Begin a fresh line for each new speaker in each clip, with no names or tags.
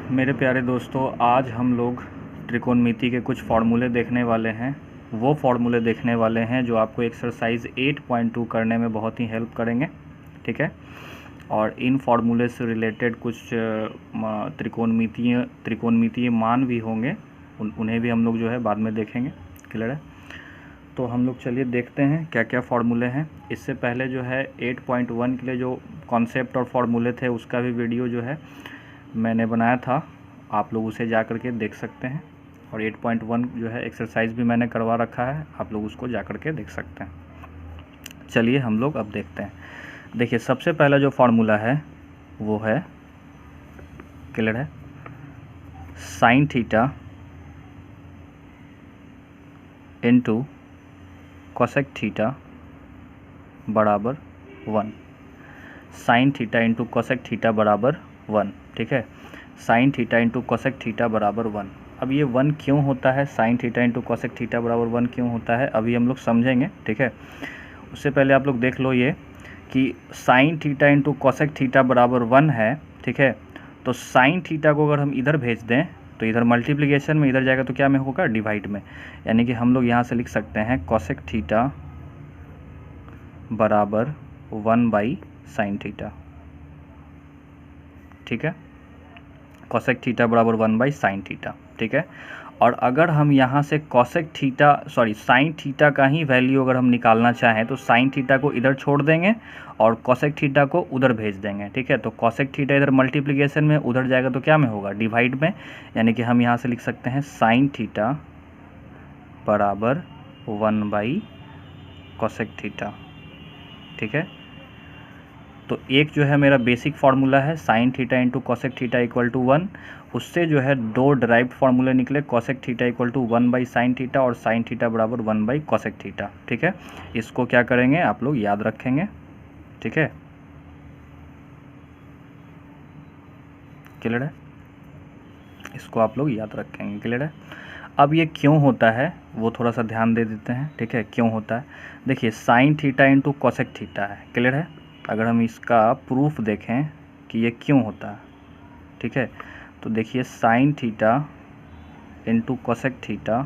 मेरे प्यारे दोस्तों, आज हम लोग त्रिकोणमिति के कुछ फार्मूले देखने वाले हैं। वो फार्मूले देखने वाले हैं जो आपको एक्सरसाइज 8.2 करने में बहुत ही हेल्प करेंगे। ठीक है, और इन फार्मूले से रिलेटेड कुछ त्रिकोणमितीय मान भी होंगे, उन्हें भी हम लोग जो है बाद में देखेंगे। क्लियर है? तो हम लोग चलिए देखते हैं क्या क्या फार्मूले हैं। इससे पहले जो है 8.1 के लिए जो कॉन्सेप्ट और फार्मूले थे उसका भी वीडियो जो है मैंने बनाया था, आप लोग उसे जा कर के देख सकते हैं। और 8.1 जो है एक्सरसाइज भी मैंने करवा रखा है, आप लोग उसको जा कर के देख सकते हैं। चलिए हम लोग अब देखते हैं। देखिए, सबसे पहला जो फार्मूला है वो है, क्लियर है, sine theta into cosec theta बराबर 1। Sign theta into cosec theta बराबर 1। ठीक है, sine theta into cosec theta बराबर 1। अब ये 1 क्यों होता है, sine theta into cosec theta बराबर 1 क्यों होता है, अभी हम लोग समझेंगे। ठीक है, उससे पहले आप लोग देख लो ये कि sign theta into cosec theta बराबर 1 है। ठीक है, तो साइन थीटा को अगर हम इधर भेज दें तो इधर मल्टीप्लिकेशन में, इधर जाएगा तो क्या में होगा, डिवाइड में। यानी कि हम लोग यहाँ से लिख सकते हैं कोसेक थीटा बराबर 1 बाई साइन थीटा। ठीक है, कोसेक थीटा बराबर 1 बाई साइन थीटा। ठीक है, और अगर हम यहाँ से साइन थीटा का ही वैल्यू अगर हम निकालना चाहें तो साइन थीटा को इधर छोड़ देंगे और कोसेक थीटा को उधर भेज देंगे। ठीक है, तो कोसेक थीटा इधर मल्टीप्लिकेशन में, उधर जाएगा तो क्या में होगा, डिवाइड में। यानी कि हम यहाँ से लिख सकते हैं साइन थीटा बराबर 1 बाई कोसेक थीटा। ठीक है, तो एक जो है मेरा बेसिक फार्मूला है sine theta into cosec theta equal to 1। उससे जो है दो ड्राइव्ड फार्मूले निकले, cosec theta equal to 1 by sine theta और साइन थीटा बराबर 1 बाई कोसेक थीटा। ठीक है, इसको क्या करेंगे आप लोग याद रखेंगे। ठीक है, क्लियर है, इसको आप लोग याद रखेंगे। क्लियर है? अब ये क्यों होता है वो थोड़ा सा ध्यान दे देते हैं। ठीक है, क्यों होता है, देखिए sign theta into cosec theta है। क्लियर है? अगर हम इसका प्रूफ देखें कि ये क्यों होता है, ठीक है, तो देखिए sign theta into cosec theta.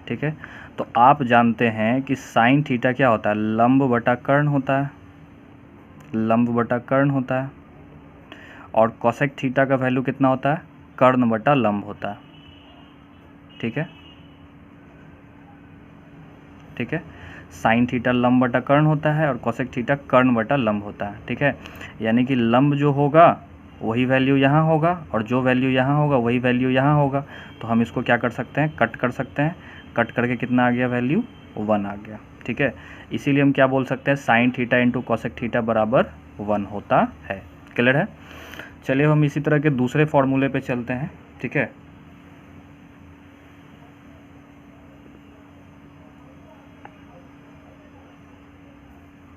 ठीक है, तो आप जानते हैं कि साइन थीटा क्या होता है, लंब बटा कर्ण होता है, लंब बटा कर्ण होता है। और कोसेक थीटा का वैल्यू कितना होता है, कर्ण बटा लंब होता है। ठीक है, ठीक है, साइन थीटा लंब बटा कर्ण होता है और कोसेक थीटा कर्ण बटा लंब होता है। ठीक है, यानी कि लंब जो होगा वही वैल्यू यहाँ होगा और जो वैल्यू यहाँ होगा वही वैल्यू यहाँ होगा। तो हम इसको क्या कर सकते हैं, कट कर सकते हैं। कट करके कितना आ गया, वैल्यू 1 आ गया। ठीक है, इसीलिए हम क्या बोल सकते हैं, sign theta into cosec theta बराबर 1 होता है। क्लियर है? चलिए हम इसी तरह के दूसरे फॉर्मूले पे चलते हैं। ठीक है,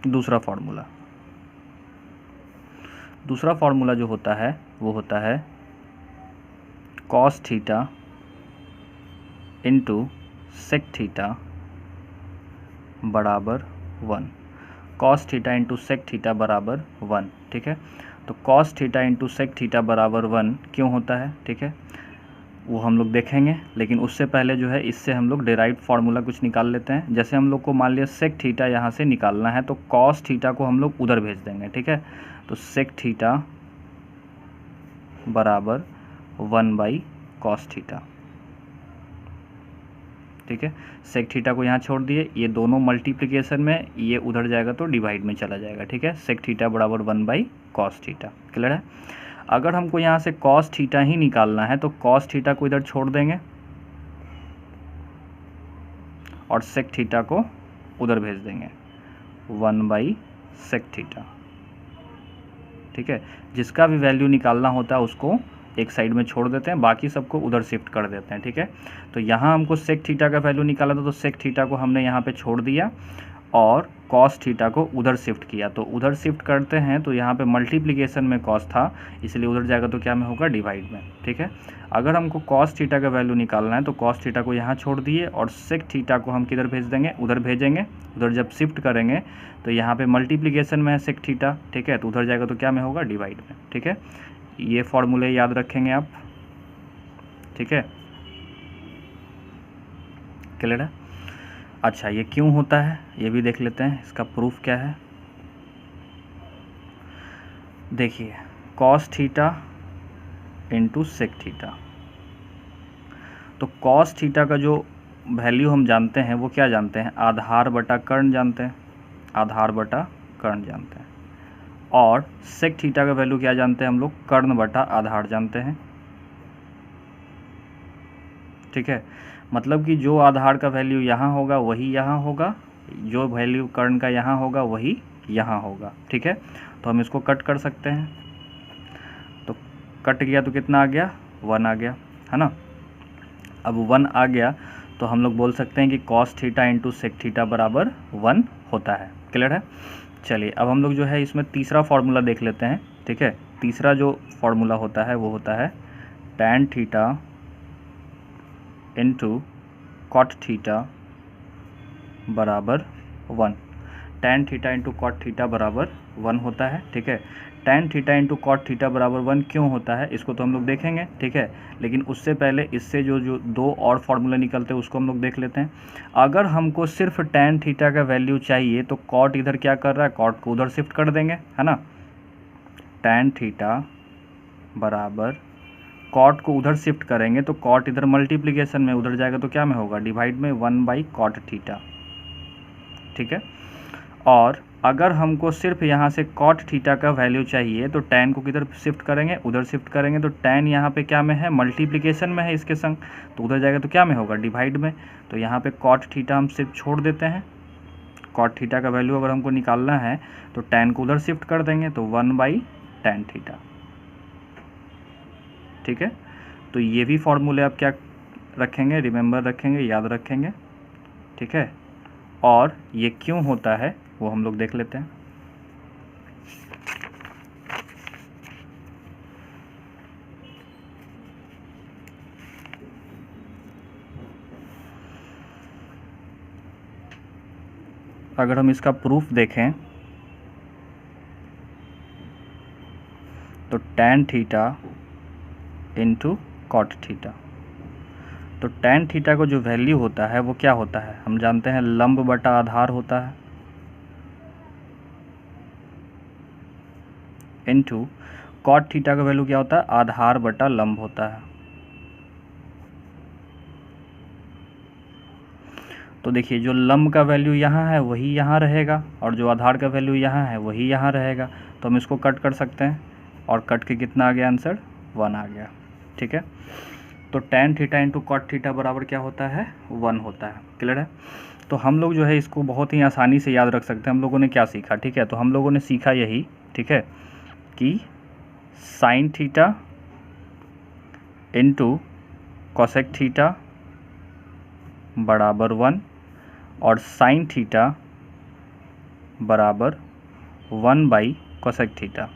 दूसरा फार्मूला जो होता है वो होता है cos theta into sec theta बराबर 1। Cos theta into sec theta बराबर 1। ठीक है, तो cos theta into sec theta बराबर 1 क्यों होता है, ठीक है, वो हम लोग देखेंगे। लेकिन उससे पहले जो है इससे हम लोग डेराइव्ड फार्मूला कुछ निकाल लेते हैं। जैसे हम लोग को मान लिया सेक थीटा यहाँ से निकालना है तो कॉस थीटा को हम लोग उधर भेज देंगे। ठीक है, तो सेक थीटा बराबर 1 बाई कॉस थीटा। ठीक है, सेक थीटा को यहाँ छोड़ दिए, ये दोनों मल्टीप्लिकेशन में, ये उधर जाएगा तो डिवाइड में चला जाएगा। ठीक है, सेक थीटा बराबर 1 बाई कॉस थीटा। क्लियर है? अगर हमको यहाँ से कॉस थीटा ही निकालना है तो कॉस थीटा को इधर छोड़ देंगे और सेक थीटा को उधर भेज देंगे, 1 बाई सेक थीटा। ठीक है, जिसका भी वैल्यू निकालना होता है उसको एक साइड में छोड़ देते हैं, बाकी सबको उधर शिफ्ट कर देते हैं। ठीक है, तो यहाँ हमको सेक थीटा का वैल्यू निकाला था तो सेक थीटा को हमने यहाँ पे छोड़ दिया और कॉस थीटा को उधर शिफ्ट किया। तो उधर शिफ्ट करते हैं तो यहाँ पे मल्टीप्लिकेशन में कॉस था, इसलिए उधर जाएगा तो क्या में होगा, डिवाइड में। ठीक है, अगर हमको कॉस थीटा का वैल्यू निकालना है तो कॉस थीटा को यहाँ छोड़ दिए और सेक थीटा को हम किधर भेज देंगे, उधर भेजेंगे। उधर जब शिफ्ट करेंगे तो यहाँ पे मल्टीप्लिकेशन में है सेक थीटा। ठीक है, तो उधर जाएगा तो क्या में होगा, डिवाइड में। ठीक है, ये फॉर्मूले याद रखेंगे आप, ठीक है, क्लियर है। अच्छा ये क्यों होता है ये भी देख लेते हैं, इसका प्रूफ क्या है। देखिए cos theta into sec theta, तो कॉस थीटा का जो वैल्यू हम जानते हैं वो क्या जानते हैं, आधार बटा कर्ण जानते हैं, आधार बटा कर्ण जानते हैं। और सेक थीटा का वैल्यू क्या जानते हैं हम लोग, कर्ण बटा आधार जानते हैं, ठीक है। मतलब कि जो आधार का वैल्यू यहाँ होगा वही यहाँ होगा, जो वैल्यू कर्ण का यहाँ होगा वही यहाँ होगा, ठीक है। तो हम इसको कट कर सकते हैं, तो कट गया तो कितना आ गया, 1 आ गया, है ना। अब 1 आ गया तो हम लोग बोल सकते हैं कि cos theta into sec theta बराबर 1 होता है, क्लियर है। चलिए अब हम लोग जो है इसमें तीसरा फार्मूला देख लेते हैं, ठीक है। तीसरा जो फार्मूला होता है वो होता है tan theta into cot theta बराबर 1। Tan theta into cot theta बराबर 1 होता है, ठीक है। Tan theta into cot theta बराबर 1 क्यों होता है इसको तो हम लोग देखेंगे, ठीक है। लेकिन उससे पहले इससे जो दो और फार्मूला निकलते हैं उसको हम लोग देख लेते हैं। अगर हमको सिर्फ टैन थीटा का वैल्यू चाहिए तो कॉट इधर क्या कर रहा है, कॉट को उधर शिफ्ट कर देंगे, है ना। टैन थीटा बराबर कॉट को उधर शिफ्ट करेंगे तो कॉट इधर मल्टीप्लिकेशन में उधर जाएगा तो क्या में होगा, डिवाइड में 1 बाई कॉट थीटा, ठीक है। और अगर हमको सिर्फ यहाँ से कॉट थीटा का वैल्यू चाहिए तो टैन को किधर शिफ्ट करेंगे, उधर शिफ्ट करेंगे, तो टैन यहाँ पे क्या में है, मल्टीप्लिकेशन में है इसके संग, तो उधर जाएगा तो क्या में होगा, डिवाइड में। तो यहाँ पे कॉट थीटा हम सिर्फ छोड़ देते हैं, कॉट थीटा का वैल्यू अगर हमको निकालना है तो टैन को उधर शिफ्ट कर देंगे तो 1 बाई टैन थीटा, ठीक है। तो ये भी फॉर्मूले आप क्या रखेंगे, रिमेंबर रखेंगे, याद रखेंगे, ठीक है। और ये क्यों होता है वो हम लोग देख लेते हैं। अगर हम इसका प्रूफ देखें तो tan theta into cot theta, तो टैन थीटा को जो वैल्यू होता है वो क्या होता है, हम जानते हैं लंब बटा आधार होता है, इनटू कॉट थीटा का वैल्यू क्या होता है, आधार बटा लंब होता है। तो देखिए जो लंब का वैल्यू यहाँ है वही यहाँ रहेगा और जो आधार का वैल्यू यहाँ है वही यहाँ रहेगा, तो हम इसको कट कर सकते हैं और कट के कितना आ गया आंसर, 1 आ गया, ठीक है। तो tan theta into cot theta बराबर क्या होता है, 1 होता है, क्लियर है। तो हम लोग जो है इसको बहुत ही आसानी से याद रख सकते हैं। हम लोगों ने क्या सीखा, ठीक है, तो हम लोगों ने सीखा यही, ठीक है, कि sign theta into cosec theta बराबर 1 और साइन थीटा बराबर 1 बाई कोसेक थीटा।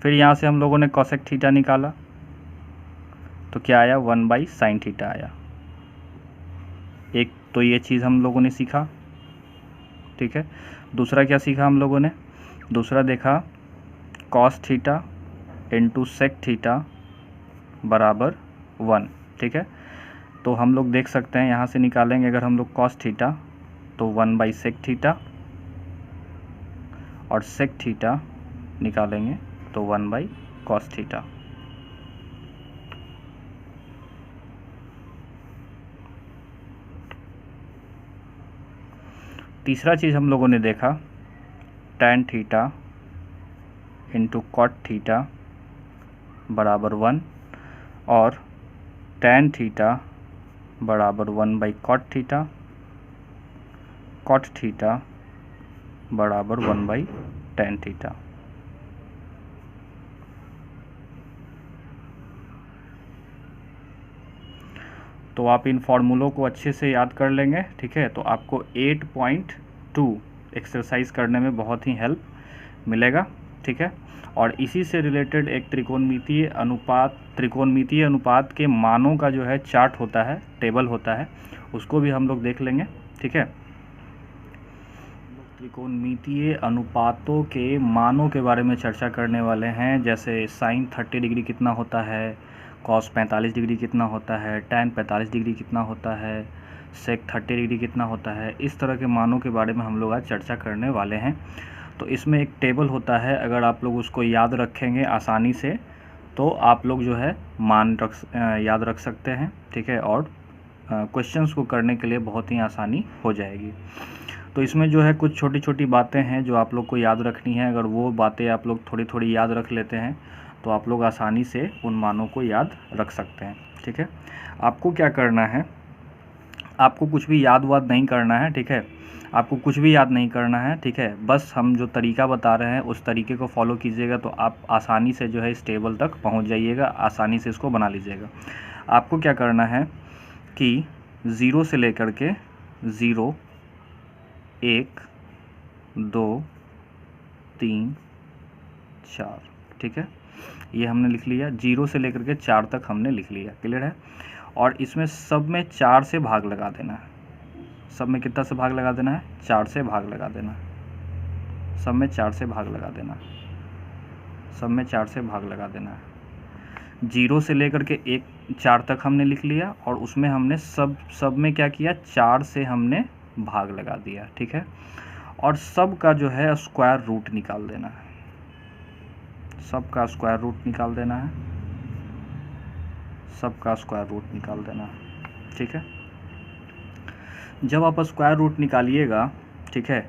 फिर यहाँ से हम लोगों ने कोसेक थीटा निकाला तो क्या आया, 1 बाई साइन थीटा आया। एक तो ये चीज़ हम लोगों ने सीखा, ठीक है। दूसरा क्या सीखा हम लोगों ने, दूसरा देखा cos theta into sec theta बराबर 1, ठीक है। तो हम लोग देख सकते हैं यहाँ से निकालेंगे अगर हम लोग कॉस थीटा तो 1 बाई सेक थीटा और सेक थीटा निकालेंगे तो 1 बाई कॉस थीटा। तीसरा चीज़ हम लोगों ने देखा tan theta into cot theta बराबर 1 और टैन थीटा बराबर 1 बाई कॉट थीटा बराबर 1 बाई टैन थीटा। तो आप इन फॉर्मूलों को अच्छे से याद कर लेंगे, ठीक है। तो आपको 8.2 एक्सरसाइज करने में बहुत ही हेल्प मिलेगा, ठीक है। और इसी से रिलेटेड एक त्रिकोणमितीय अनुपात के मानों का जो है चार्ट होता है, टेबल होता है, उसको भी हम लोग देख लेंगे, ठीक है। त्रिकोणमितीय अनुपातों के मानों के बारे में चर्चा करने वाले हैं। जैसे साइन 30 डिग्री कितना होता है, कॉस 45 डिग्री कितना होता है, टैन 45 डिग्री कितना होता है, सेक 30 डिग्री कितना होता है। इस तरह के मानों के बारे में हम लोग आज चर्चा करने वाले हैं। तो इसमें एक टेबल होता है, अगर आप लोग उसको याद रखेंगे आसानी से तो आप लोग जो है मान याद रख सकते हैं, ठीक है, और क्वेश्चंस को करने के लिए बहुत ही आसानी हो जाएगी। तो इसमें जो है कुछ छोटी छोटी बातें हैं जो आप लोग को याद रखनी है। अगर वो बातें आप लोग थोड़ी थोड़ी याद रख लेते हैं तो आप लोग आसानी से उन मानों को याद रख सकते हैं, ठीक है। आपको क्या करना है, आपको कुछ भी याद वाद नहीं करना है, ठीक है, आपको कुछ भी याद नहीं करना है, ठीक है। बस हम जो तरीका बता रहे हैं उस तरीके को फॉलो कीजिएगा तो आप आसानी से जो है इस टेबल तक पहुंच जाइएगा, आसानी से इसको बना लीजिएगा। आपको क्या करना है कि 0 से लेकर के 0, 1, 2, 3, 4, ठीक है, ये हमने लिख लिया। 0 से लेकर के 4 तक हमने लिख लिया, क्लियर है। और इसमें सब में 4 से भाग लगा देना है। सब में कितना से भाग लगा देना है, 4 से भाग लगा देना है। सब में 4 से भाग लगा देना है। सब में 4 से भाग लगा देना है। 0 से लेकर के 4 तक हमने लिख लिया और उसमें हमने सब में क्या किया, 4 से हमने भाग लगा दिया, ठीक है। और सब का जो है स्क्वायर रूट निकाल देना है। सब का स्क्वायर रूट निकाल देना है। सब का स्क्वायर रूट निकाल देना है, ठीक है। जब आप स्क्वायर रूट निकालिएगा, ठीक है,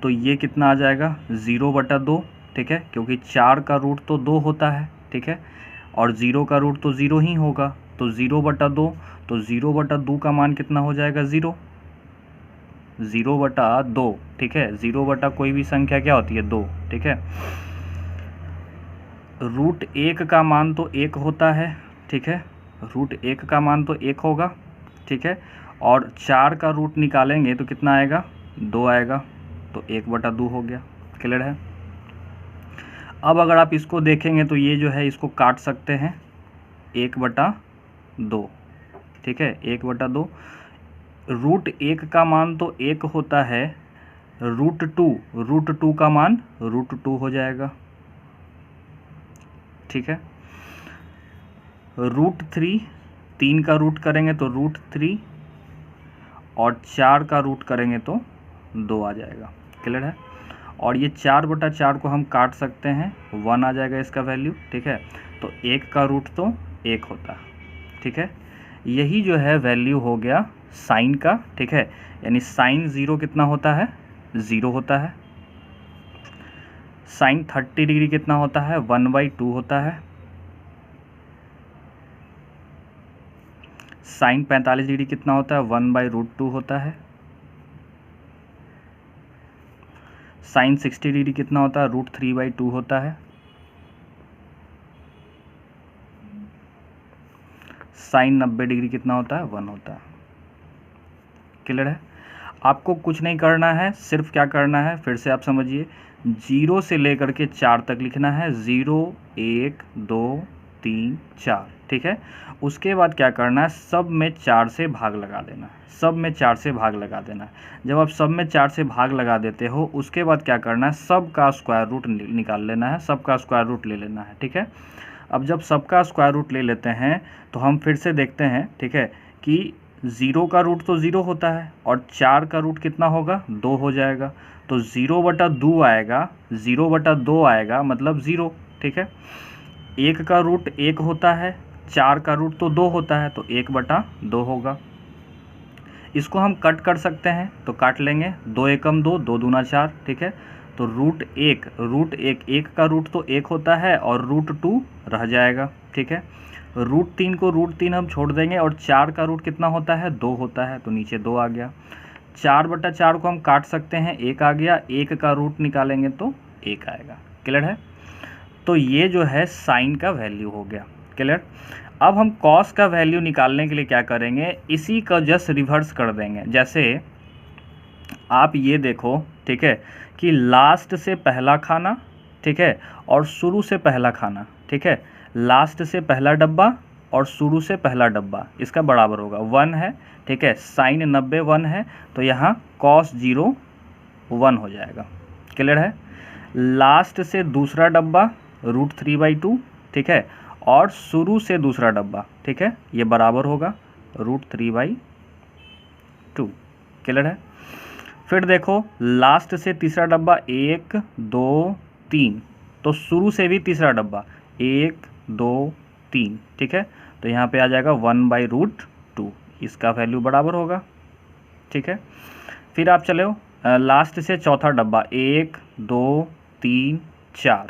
तो ये कितना आ जाएगा, 0/2, ठीक है, क्योंकि 4 का रूट तो 2 होता है, ठीक है, और 0 का रूट तो 0 ही होगा, तो 0/2, तो 0/2 का मान कितना हो जाएगा, 0, 0/2, ठीक है। 0 कोई भी संख्या क्या होती है, 2, ठीक है। रूट 1 का मान तो 1 होता है, ठीक है, रूट 1 का मान तो 1 होगा, ठीक है, और 4 का रूट निकालेंगे तो कितना आएगा, 2 आएगा, तो 1/2 हो गया, क्लियर है। अब अगर आप इसको देखेंगे तो ये जो है इसको काट सकते हैं, 1/2, ठीक है, 1/2। रूट 1 का मान तो 1 होता है, रूट 2 का मान √2 हो जाएगा, ठीक है। रूट 3 का रूट करेंगे तो √3 और 4 का रूट करेंगे तो 2 आ जाएगा, क्लियर है। और ये 4/4 को हम काट सकते हैं, 1 आ जाएगा इसका वैल्यू, ठीक है। तो 1 का रूट तो 1 होता है, ठीक है। यही जो है वैल्यू हो गया साइन का, ठीक है, यानी साइन 0 कितना होता है, 0 होता है। साइन 30 डिग्री कितना होता है, 1/2 होता है। साइन 45 डिग्री कितना होता है, 1/√2 होता है। साइन 60 डिग्री कितना होता है, √3/2 होता है। साइन 90 डिग्री कितना होता है, 1 होता है, क्लियर है। आपको कुछ नहीं करना है, सिर्फ क्या करना है, फिर से आप समझिए, 0 से लेकर के 4 तक लिखना है, 0, 1, 2, 3, 4, ठीक है। उसके बाद क्या करना है, सब में 4 से भाग लगा देना है। सब में 4 से भाग लगा देना है। जब आप सब में 4 से भाग लगा देते हो उसके बाद क्या करना है, सब का स्क्वायर रूट निकाल लेना है, सब का स्क्वायर रूट ले लेना है, ठीक है। अब जब सबका स्क्वायर रूट ले लेते हैं तो हम फिर से देखते हैं, ठीक है, कि 0 का रूट तो 0 होता है और 4 का रूट कितना होगा, 2 हो जाएगा, तो 0/2 आएगा, 0/2 आएगा मतलब 0, ठीक है। 1 का रूट 1 होता है, 4 का रूट तो 2 होता है, तो 1/2 होगा। इसको हम कट कर सकते हैं तो काट लेंगे, 2 एकम 2, 2 दूना 4, ठीक है। तो √1 का रूट तो 1 होता है और √2 रह जाएगा, ठीक है। √3 को √3 हम छोड़ देंगे और 4 का रूट कितना होता है, 2 होता है, तो नीचे 2 आ गया। 4/4 को हम काट सकते हैं, 1 आ गया, 1 का रूट निकालेंगे तो 1 आएगा, क्लियर है। तो ये जो है साइन का वैल्यू हो गया, क्लियर। अब हम कॉस का वैल्यू निकालने के लिए क्या करेंगे, इसी का जस्ट रिवर्स कर देंगे। जैसे आप ये देखो, ठीक है, कि लास्ट से पहला खाना, ठीक है, और शुरू से पहला खाना, ठीक है, लास्ट से पहला डब्बा और शुरू से पहला डब्बा इसका बराबर होगा 1 है, ठीक है। साइन 90 1 है तो यहाँ कॉस 0 1 हो जाएगा। क्लियर है। लास्ट से दूसरा डब्बा √3/2, ठीक है, और शुरू से दूसरा डब्बा, ठीक है, ये बराबर होगा √3/2। क्लियर है। फिर देखो लास्ट से तीसरा डब्बा 1 2 3, तो शुरू से भी तीसरा डब्बा 1 2 3, ठीक है, तो यहाँ पे आ जाएगा 1/√2, इसका वैल्यू बराबर होगा। ठीक है। फिर आप चले हो लास्ट से चौथा डब्बा 1 2 3 4,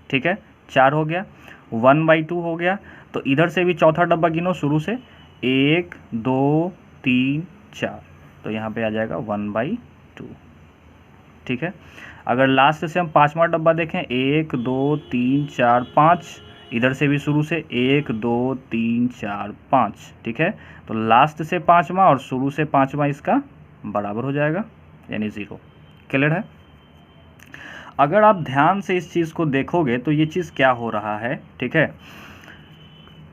ठीक है, 4 हो गया, 1/2 हो गया। तो इधर से भी चौथा डब्बा गिनो शुरू से 1 2 3 4, तो यहाँ पे आ जाएगा 1/2। ठीक है। अगर लास्ट से हम पाँचवा डब्बा देखें 1 2 3 4 5, इधर से भी शुरू से 1 2 3 4 5, ठीक है, तो लास्ट से पाँचवा और शुरू से पाँचवा इसका बराबर हो जाएगा, यानी 0। क्लियर है। अगर आप ध्यान से इस चीज़ को देखोगे तो ये चीज़ क्या हो रहा है, ठीक है,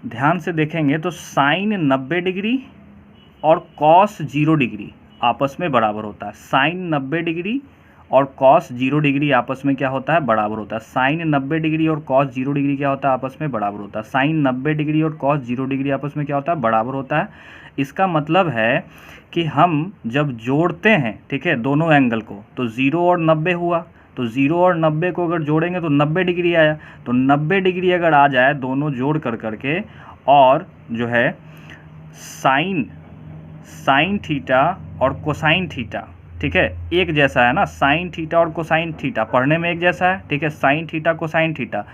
ध्यान से देखेंगे तो साइन 90 डिग्री और कॉस 0 डिग्री आपस में बराबर होता है। साइन 90 डिग्री और कॉस 0 डिग्री आपस में क्या होता है, बराबर होता है। साइन 90 डिग्री और कॉस 0 डिग्री क्या होता है, आपस में बराबर होता है। साइन 90 डिग्री और कॉस 0 डिग्री आपस में क्या होता है, बराबर होता है। इसका मतलब है कि हम जब जोड़ते हैं, ठीक है, दोनों एंगल को, तो 0 और 90 हुआ, तो 0 और 90 को अगर जोड़ेंगे तो 90 डिग्री आया। तो 90 डिग्री अगर आ जाए दोनों जोड़ करके, और जो है साइन थीटा और कोसाइन थीटा, ठीक है, एक जैसा है ना, साइन थीटा और कोसाइन थीटा पढ़ने में एक जैसा है, ठीक है, साइन थीटा कोसाइन थीटा,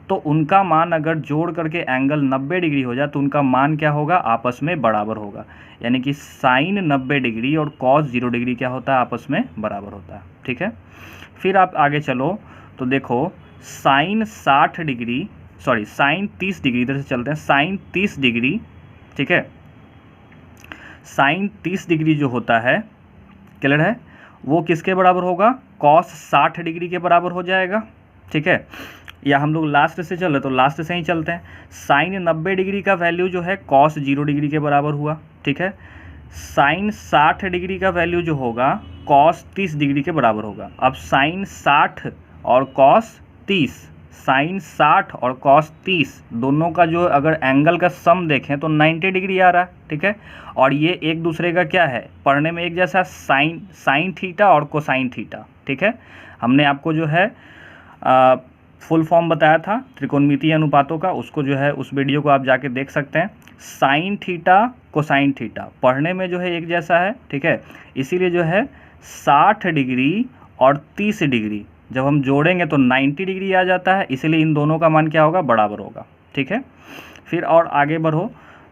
तो उनका मान अगर जोड़ करके एंगल 90 डिग्री हो जाए तो उनका मान क्या होगा, आपस में बराबर होगा। यानी कि साइन 90 डिग्री और कॉस 0 डिग्री क्या होता है, आपस में बराबर होता है। ठीक है। फिर आप आगे चलो तो देखो sine 60 degree, sorry sine 30 degree, इधर से चलते हैं, साइन 30 डिग्री, ठीक है, साइन 30 डिग्री जो होता है, क्लियर है, वो किसके बराबर होगा, कॉस 60 डिग्री के बराबर हो जाएगा। ठीक है। या हम लोग लास्ट से चले तो लास्ट से ही चलते हैं। साइन 90 डिग्री का वैल्यू जो है कॉस 0 डिग्री के बराबर हुआ। ठीक है। साइन 60 डिग्री का वैल्यू जो होगा कॉस 30 डिग्री के बराबर होगा। अब साइन 60 और कॉस 30, साइन 60 और कॉस 30 दोनों का जो अगर एंगल का सम देखें तो 90 डिग्री आ रहा है। ठीक है। और ये एक दूसरे का क्या है, पढ़ने में एक जैसा, साइन थीटा और कोसाइन थीटा। ठीक है। हमने आपको जो है फुल फॉर्म बताया था त्रिकोणमितीय अनुपातों का, उसको जो है उस वीडियो को आप जाके देख सकते हैं। साइन थीटा कोसाइन थीटा पढ़ने में जो है एक जैसा है। ठीक है। इसीलिए जो है 60 डिग्री और 30 डिग्री जब हम जोड़ेंगे तो 90 डिग्री आ जाता है, इसीलिए इन दोनों का मान क्या होगा, बराबर होगा। ठीक है। फिर और आगे बढ़ो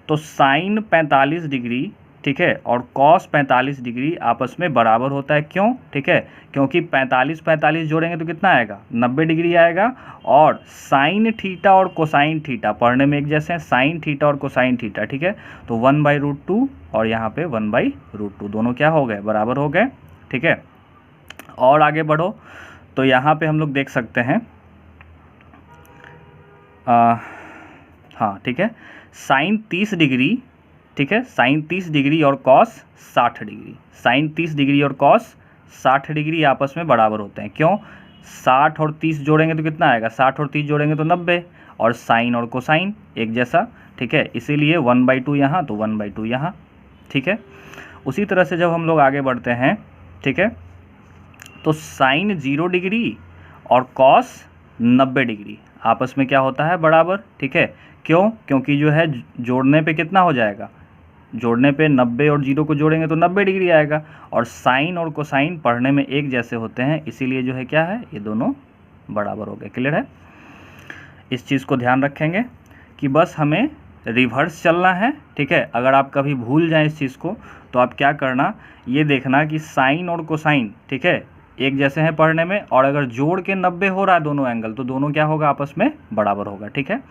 तो साइन 45 डिग्री, ठीक है, और कॉस 45 डिग्री आपस में बराबर होता है। क्यों, ठीक है, क्योंकि 45 जोड़ेंगे तो कितना आएगा, 90 डिग्री आएगा। और साइन थीटा और कोसाइन थीटा पढ़ने में एक जैसे हैं, साइन थीटा और कोसाइन थीटा। ठीक है। तो 1/√2 और यहाँ पे 1/√2 दोनों क्या हो गए, बराबर हो गए। ठीक है। और आगे बढ़ो तो यहाँ पे हम लोग देख सकते हैं, हाँ ठीक है, साइन 30 डिग्री, ठीक है, साइन 30 डिग्री और कॉस 60 डिग्री, साइन 30 डिग्री और कॉस 60 डिग्री आपस में बराबर होते हैं। क्यों, 60 और 30 जोड़ेंगे तो कितना आएगा, 60 और 30 जोड़ेंगे तो 90, और साइन और कोसाइन एक जैसा। ठीक है। इसीलिए 1/2 यहाँ तो 1/2 यहाँ। ठीक है। उसी तरह से जब हम लोग आगे बढ़ते हैं, ठीक है, तो साइन 0 डिग्री और कॉस 90 डिग्री आपस में क्या होता है, बराबर। ठीक है। क्यों, क्योंकि जो है जोड़ने पे कितना हो जाएगा, जोड़ने पे 90 और 0 को जोड़ेंगे तो 90 डिग्री आएगा। और साइन और कोसाइन पढ़ने में एक जैसे होते हैं, इसीलिए जो है क्या है, ये दोनों बराबर हो गए। क्लियर है। इस चीज़ को ध्यान रखेंगे कि बस हमें रिवर्स चलना है। ठीक है। अगर आप कभी भूल जाएं इस चीज़ को तो आप क्या करना, ये देखना कि साइन और कोसाइन, ठीक है, एक जैसे हैं पढ़ने में, और अगर जोड़ के 90 हो रहा है दोनों एंगल तो दोनों क्या होगा, आपस में बराबर होगा। ठीक है।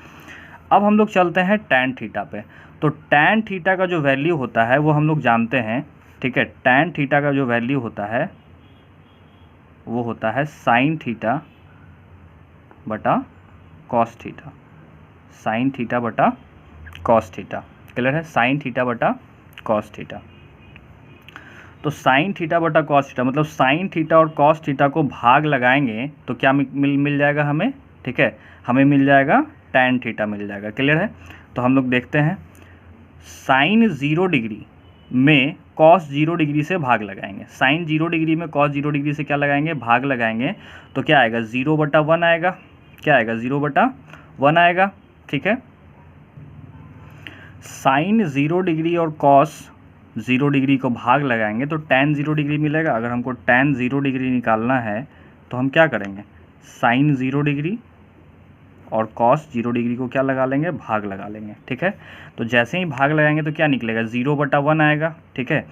अब हम लोग चलते हैं टैन थीटा पे। तो टैन थीटा का जो वैल्यू होता है वो हम लोग जानते हैं। ठीक है। टैन थीटा का जो वैल्यू होता है वो होता है साइन थीटा बटा कॉस थीटा, साइन थीटा बटा कॉस थीटा। क्लियर है, साइन थीटा बटा कॉस थीटा। तो साइन थीटा बटा कॉस थीटा, मतलब साइन थीटा और कॉस थीटा को भाग लगाएंगे तो क्या मिल जाएगा हमें, ठीक है, हमें मिल जाएगा टैन थीटा मिल जाएगा। क्लियर है? तो हम लोग देखते हैं, साइन 0 डिग्री में कॉस 0 डिग्री से भाग लगाएंगे, साइन 0 डिग्री में कॉस 0 डिग्री से क्या लगाएंगे, भाग लगाएंगे, तो क्या आएगा 0/1 आएगा, क्या आएगा 0/1 आएगा, ठीक है। साइन 0 डिग्री और कॉस 0 डिग्री को भाग लगाएंगे तो टैन 0 डिग्री मिलेगा। अगर हमको टैन 0 डिग्री निकालना है तो हम क्या करेंगे, साइन 0 डिग्री और कॉस 0 डिग्री को क्या लगा लेंगे, भाग लगा लेंगे, ठीक है। तो जैसे ही भाग लगाएंगे तो क्या निकलेगा, 0/1 आएगा, ठीक है,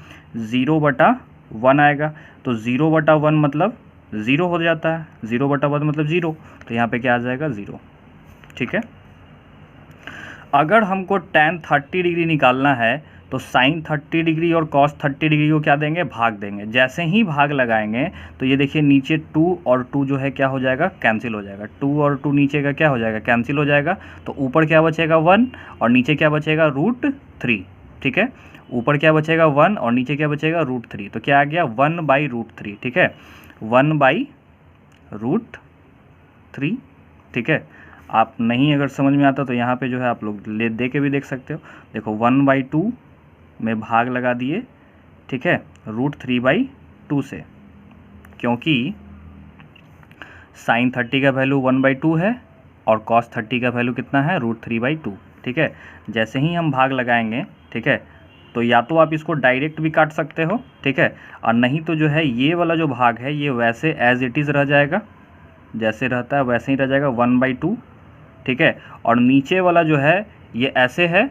0/1 आएगा। तो 0/1 मतलब 0 हो जाता है, 0/1 मतलब 0, तो यहाँ पे क्या आ जाएगा 0, ठीक है। अगर हमको टैन 30 डिग्री निकालना है तो साइन 30 डिग्री और कॉस 30 डिग्री को क्या देंगे, भाग देंगे। जैसे ही भाग लगाएंगे तो ये देखिए नीचे 2 और 2 जो है क्या हो जाएगा, कैंसिल हो जाएगा, 2 और 2 नीचे का क्या हो जाएगा, कैंसिल हो जाएगा। तो ऊपर क्या बचेगा 1 और नीचे क्या बचेगा √3, ठीक है। ऊपर क्या बचेगा 1 और नीचे क्या बचेगा √3, तो क्या आ गया 1/√3, ठीक है, 1/√3, ठीक है। आप नहीं अगर समझ में आता तो यहाँ पे जो है आप लोग दे के भी देख सकते हो। देखो 1/2 में भाग लगा दिए, ठीक है, √3/2 से, क्योंकि साइन 30 का वैल्यू 1/2 है और कॉस 30 का वैल्यू कितना है, √3/2, ठीक है। जैसे ही हम भाग लगाएंगे, ठीक है, तो या तो आप इसको डायरेक्ट भी काट सकते हो, ठीक है, और नहीं तो जो है ये वाला जो भाग है ये वैसे एज इट इज़ रह जाएगा, जैसे रहता है वैसे ही रह जाएगा 1/2, ठीक है। और नीचे वाला जो है ये ऐसे है,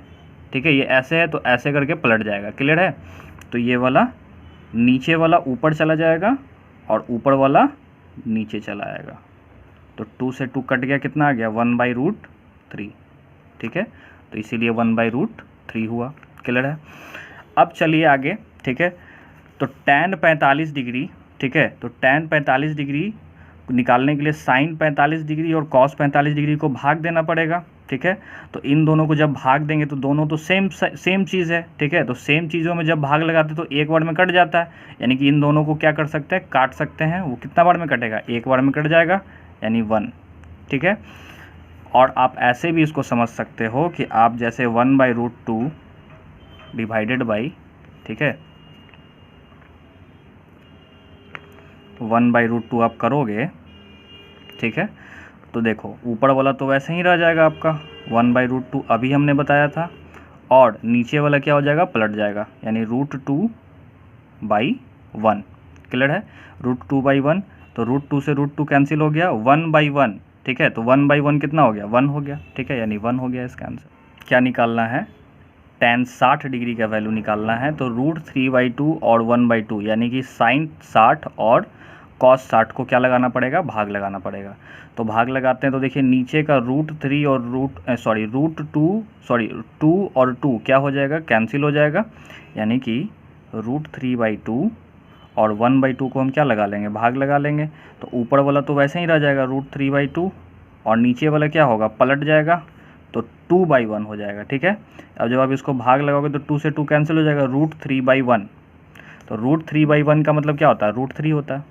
ठीक है, ये ऐसे है तो ऐसे करके पलट जाएगा। क्लियर है? तो ये वाला नीचे वाला ऊपर चला जाएगा और ऊपर वाला नीचे चला आएगा, तो 2 से 2 कट गया, कितना आ गया 1/√3, ठीक है। तो इसीलिए 1/√3 हुआ। क्लियर है? अब चलिए आगे, ठीक है। तो टैन 45 डिग्री, ठीक है, तो टैन 45 डिग्री निकालने के लिए साइन 45 डिग्री और कॉस 45 डिग्री को भाग देना पड़ेगा, ठीक है। तो इन दोनों को जब भाग देंगे तो दोनों तो सेम चीज़ है, ठीक है। तो सेम चीज़ों में जब भाग लगाते तो एक बार में कट जाता है, यानी कि इन दोनों को क्या कर सकते हैं, काट सकते हैं। वो कितना बार में कटेगा, एक बार में कट जाएगा, यानी 1, ठीक है। और आप ऐसे भी इसको समझ सकते हो कि आप जैसे 1/√2 डिवाइडेड बाई, ठीक है, 1/√2 आप करोगे, ठीक है, तो देखो ऊपर वाला तो वैसे ही रह जाएगा आपका 1/√2 अभी हमने बताया था, और नीचे वाला क्या हो जाएगा, पलट जाएगा, यानी √2/1। क्लियर है? √2/1, तो √2 से √2 कैंसिल हो गया, 1/1, ठीक है। तो 1/1 कितना हो गया, 1 हो गया, ठीक है, यानी 1 हो गया इसका आंसर। क्या निकालना है, टैन 60 डिग्री का वैल्यू निकालना है, तो √3/2 और 1/2, यानी कि साइन 60 और कॉस 60 को क्या लगाना पड़ेगा, भाग लगाना पड़ेगा। तो भाग लगाते हैं तो देखिए नीचे का √3 और √2 और 2 क्या हो जाएगा, कैंसिल हो जाएगा, यानी कि √3/2 और 1/2 को हम क्या लगा लेंगे, भाग लगा लेंगे। तो ऊपर वाला तो वैसे ही रह जाएगा √3/2 और नीचे वाला क्या होगा, पलट जाएगा, तो 2/1 हो जाएगा, ठीक है। अब जब आप इसको भाग लगाओगे तो 2 से 2 कैंसिल हो जाएगा, √3/1, तो √3/1 का मतलब क्या होता है, √3 होता है,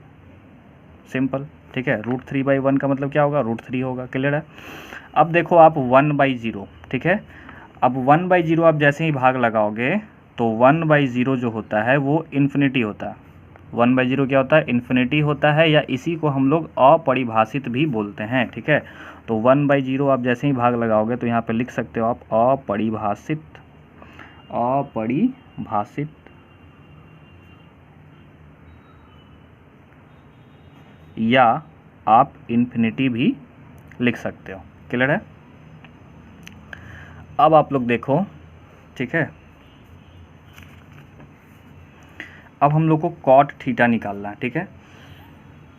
सिंपल, ठीक है। √3/1 का मतलब क्या होगा, √3 होगा। क्लियर है? अब देखो आप 1/0, ठीक है, अब 1/0 आप जैसे ही भाग लगाओगे तो 1/0 जो होता है वो इन्फिनिटी होता है। 1/0 क्या होता है, इन्फिनिटी होता है, या इसी को हम लोग अपरिभाषित भी बोलते हैं, ठीक है। तो 1/0 आप जैसे ही भाग लगाओगे तो यहाँ पे लिख सकते हो आप अपरिभाषित, अपरिभाषित, या आप इन्फिनिटी भी लिख सकते हो। क्लियर है? अब आप लोग देखो, ठीक है, अब हम लोग को कॉट थीटा निकालना है, ठीक है।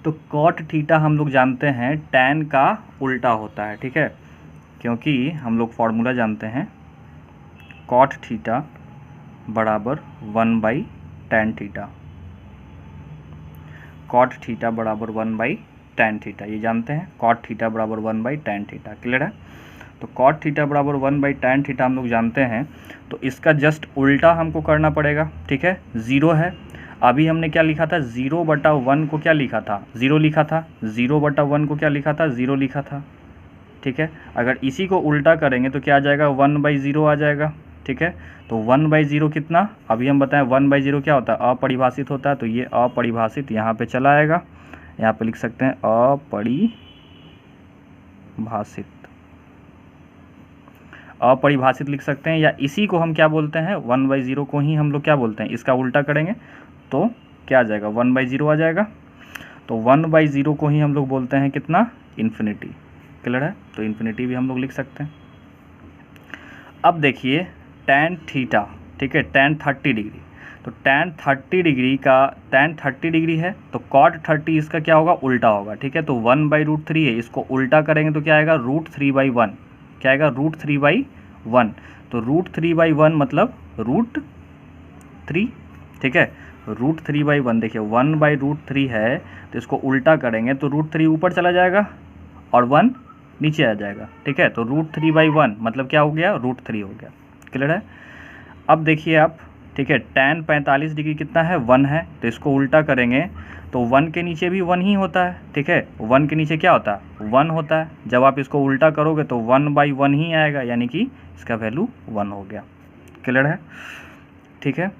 तो कॉट थीटा हम लोग जानते हैं टैन का उल्टा होता है, ठीक है, क्योंकि हम लोग फॉर्मूला जानते हैं कॉट थीटा बराबर 1/tan थीटा, कॉट थीटा बराबर 1/tan थीटा, ये जानते हैं, कॉट थीटा बराबर 1/tan थीटा। क्लियर है? तो कॉट थीटा बराबर 1/tan थीटा हम लोग जानते हैं, तो इसका जस्ट उल्टा हमको करना पड़ेगा, ठीक है। 0 है, अभी हमने क्या लिखा था, 0/1 को क्या लिखा था, 0 लिखा था, 0/1 को क्या लिखा था, 0 लिखा था। ठीक है, अगर इसी को उल्टा करेंगे तो क्या आ जाएगा, 1/0 आ जाएगा। ठीक है, तो 1/0 कितना, अभी हम बताएं 1/0 क्या होता है, अपरिभाषित होता है, तो ये अपरिभाषित यहाँ पे चला आएगा, यहाँ पे लिख सकते हैं अपरिभाषित, अपरिभाषित लिख सकते हैं, या इसी को हम क्या बोलते हैं, 1/0 को ही हम लोग क्या बोलते हैं, इसका उल्टा करेंगे तो क्या आ जाएगा, 1/0 आ जाएगा। तो 1/0 को ही हम लोग बोलते हैं कितना, इन्फिनिटी। क्लियर है, तो इन्फिनिटी भी हम लोग लिख सकते हैं। अब देखिए tan थीटा, ठीक है, tan 30 डिग्री, तो tan 30 डिग्री का, tan 30 डिग्री है तो cot 30 इसका क्या होगा, उल्टा होगा। ठीक है, तो 1/√3 है, इसको उल्टा करेंगे तो क्या आएगा, √3/1, क्या आएगा, √3/1, तो √3/1 मतलब √3। ठीक है, √3/1, देखिए 1/√3 है तो इसको उल्टा करेंगे तो √3 ऊपर चला जाएगा और 1 नीचे आ जाएगा। ठीक है, तो √3/1 मतलब क्या हो गया, √3 हो गया। क्लियर है, अब देखिए आप, ठीक है, tan 45 डिग्री कितना है, 1 है, तो इसको उल्टा करेंगे तो 1 के नीचे भी 1 ही होता है। ठीक है, 1 के नीचे क्या होता है, 1 होता है, जब आप इसको उल्टा करोगे तो 1/1 ही आएगा, यानी कि इसका वैल्यू 1 हो गया। क्लियर है, ठीक है,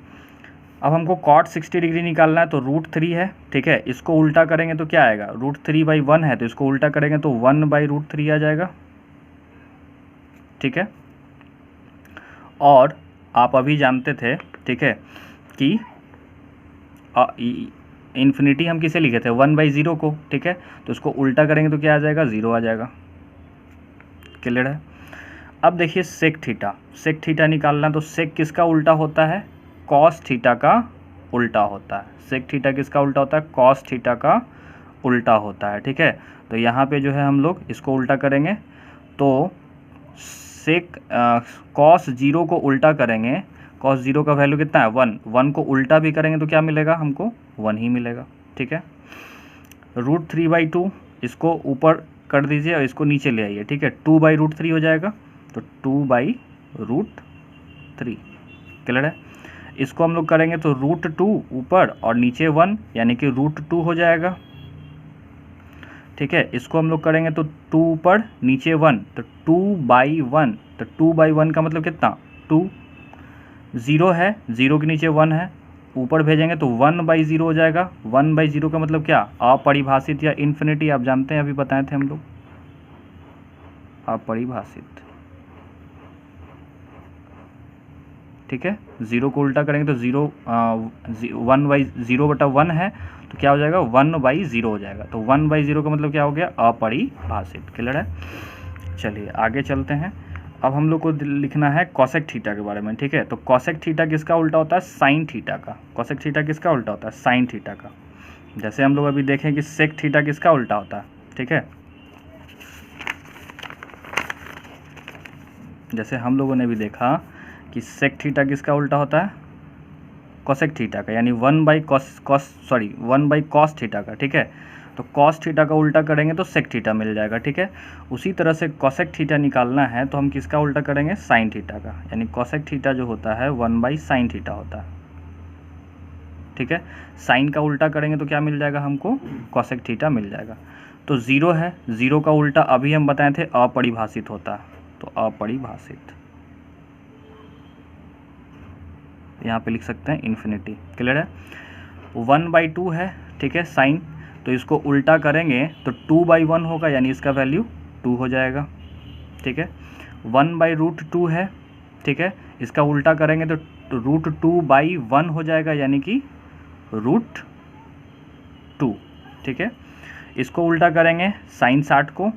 अब हमको cot 60 डिग्री निकालना है, तो √3 है। ठीक है, इसको उल्टा करेंगे तो क्या आएगा, √3/1 है, तो इसको उल्टा करेंगे तो 1/√3 आ जाएगा। ठीक है, और आप अभी जानते थे, ठीक है, कि इन्फिनिटी हम किसे लिखे थे, 1/0 को। ठीक है, तो इसको उल्टा करेंगे तो क्या आ जाएगा, 0 आ जाएगा। क्लियर है, अब देखिए सेक थीटा, सेक थीटा निकालना, तो सेक किसका उल्टा होता है, कॉस थीटा का उल्टा होता है। सेक थीटा किसका उल्टा होता है, कॉस थीटा का उल्टा होता है। ठीक है, तो यहाँ पे जो है हम लोग इसको उल्टा करेंगे तो सेक कॉस 0 को उल्टा करेंगे, कॉस 0 का वैल्यू कितना है, 1, 1 को उल्टा भी करेंगे तो क्या मिलेगा, हमको 1 ही मिलेगा। ठीक है, √3/2 इसको ऊपर कर दीजिए और इसको नीचे ले आइए। ठीक है, 2/√3 हो जाएगा, तो 2/√3। क्लियर है, इसको हम लोग करेंगे तो √2 ऊपर और नीचे 1, यानी कि √2 हो जाएगा। ठीक है, इसको हम लोग करेंगे तो 2 ऊपर नीचे 1, तो 2/1, तो 2/1 का मतलब कितना, 2, 0 है, 0 के नीचे 1 है, ऊपर भेजेंगे तो 1/0 हो जाएगा। 1/0 का मतलब क्या, अपरिभाषित या इन्फिनिटी, आप जानते हैं, अभी बताए थे हम लोग, अपरिभाषित। ठीक है, 0 को उल्टा करेंगे तो 1/0/1 है, तो क्या हो जाएगा, 1/0 हो जाएगा। तो 1/0 का मतलब क्या हो गया, अपरिभाषित। क्लियर है, चलिए आगे चलते हैं। अब हम लोग को लिखना है कॉसेक थीटा के बारे में। ठीक है, तो कॉसेक थीटा किसका उल्टा होता है, साइन थीटा का। कॉसेक थीटा किसका उल्टा होता है, साइन थीटा का। जैसे हम लोग अभी देखें कि सेक थीटा किसका उल्टा होता है। ठीक है, जैसे हम लोगों ने भी देखा कि सेक थीटा किसका उल्टा होता है, कॉसेक थीटा का, यानी 1/कॉस थीटा का। ठीक है, तो कॉस थीटा का उल्टा करेंगे तो सेक थीटा मिल जाएगा। ठीक है, उसी तरह से कॉसेक थीटा निकालना है तो हम किसका उल्टा करेंगे, साइन थीटा का, यानी कॉसेक थीटा जो होता है 1/साइन थीटा होता है। ठीक है, साइन का उल्टा करेंगे तो क्या मिल जाएगा हमको, कॉसेक थीटा मिल जाएगा। तो 0 है, 0 का उल्टा अभी हम बताए थे अपरिभाषित होता है, तो अपरिभाषित, यहाँ पे लिख सकते हैं इन्फिनिटी। क्लियर है, 1/2 है। ठीक है, साइन, तो इसको उल्टा करेंगे तो 2/1 होगा, यानी इसका वैल्यू 2 हो जाएगा। ठीक है, 1/√2 है। ठीक है, इसका उल्टा करेंगे तो √2/1 हो जाएगा, यानी कि √2। ठीक है, इसको उल्टा करेंगे साइन 60 को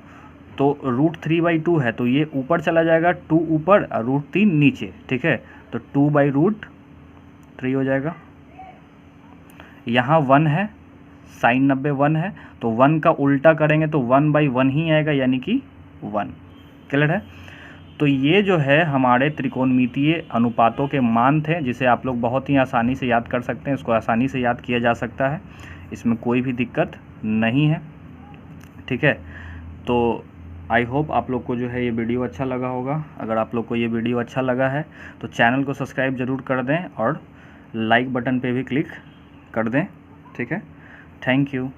तो √3/2 है, तो ये ऊपर चला जाएगा, 2 ऊपर और √3 नीचे। ठीक है, तो 2/√3 हो जाएगा। यहाँ 1 है, साइन 90 1 है, तो 1 का उल्टा करेंगे तो 1/1 ही आएगा, यानी कि 1। क्लियर है, तो ये जो है हमारे त्रिकोणमितीय अनुपातों के मान थे, जिसे आप लोग बहुत ही आसानी से याद कर सकते हैं। इसको आसानी से याद किया जा सकता है, इसमें कोई भी दिक्कत नहीं है। ठीक है, तो आई होप आप लोग को जो है ये वीडियो अच्छा लगा होगा। अगर आप लोग को ये वीडियो अच्छा लगा है तो चैनल को सब्सक्राइब ज़रूर कर दें और लाइक बटन पे भी क्लिक कर दें, ठीक है। Thank you.